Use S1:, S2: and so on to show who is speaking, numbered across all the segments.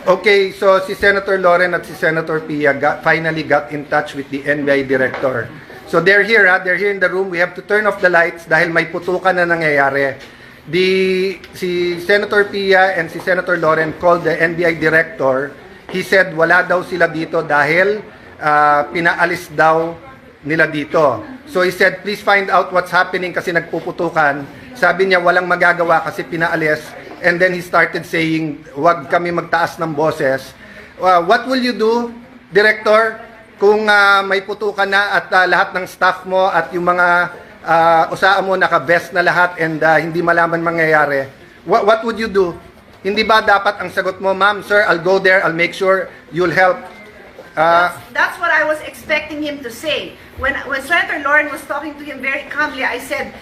S1: Okay, so si Senator Loren at si Senator Pia finally got in touch with the NBI director. So they're here, they're here in the room. We have to turn off the lights dahil may putukan na nangyayari. Si Senator Pia and si Senator Loren called the NBI director. He said wala daw sila dito dahil pinaalis daw nila dito. So he said, please find out what's happening kasi nagpuputukan. Sabi niya walang magagawa kasi pinaalis. And then he started saying, wag kami magtaas ng boses. What will you do, Director, kung may putukan na at lahat ng staff mo at yung mga usaan mo naka-vest na lahat and hindi malaman mangyayari? What would you do? Hindi ba dapat ang sagot mo, ma'am, sir, I'll go there, I'll make sure you'll help?
S2: That's what I was expecting him to say. When Senator Loren was talking to him very calmly, I said,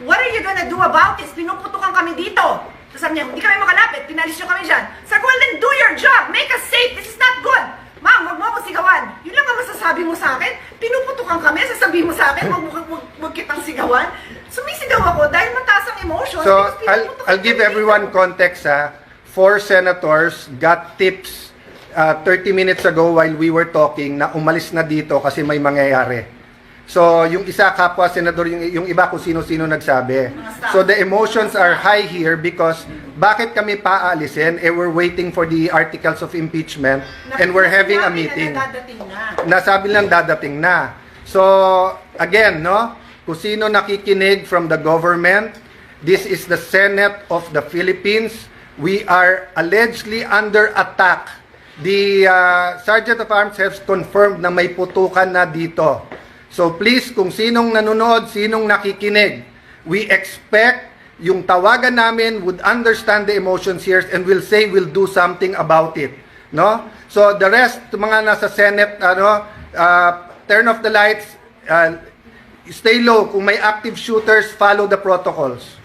S2: what are you gonna do about this? Pinuputukan kami dito. So sabi niya, hindi kami makalapit, pinalis nyo kami dyan. Sabi ko, well then do your job, make us safe, this is not good. Ma'am, wag mo akong sigawan. Yun lang ang masasabi mo sa akin. Pinuputukan kami, sasabihin mo sa akin, wag kitang sigawan. Sumisigaw ako dahil mataas ang emotion.
S1: So, I'll give everyone context. 4 senators got tips 30 minutes ago while we were talking na umalis na dito kasi may mangyayari. So, yung isa kapwa senador, yung iba kung sino-sino nagsabi. So, the emotions are high here because bakit kami paalisin? We're waiting for the articles of impeachment and we're having a meeting. Nasabi lang dadating na. So, again, no? Kung sino nakikinig from the government, this is the Senate of the Philippines. We are allegedly under attack. The Sergeant of Arms has confirmed na may putukan na dito. So please, kung sinong nanonood, sinong nakikinig, we expect yung tawagan namin would understand the emotions here and will say we'll do something about it. No? So the rest, mga nasa Senate, turn off the lights, stay low. Kung may active shooters, follow the protocols.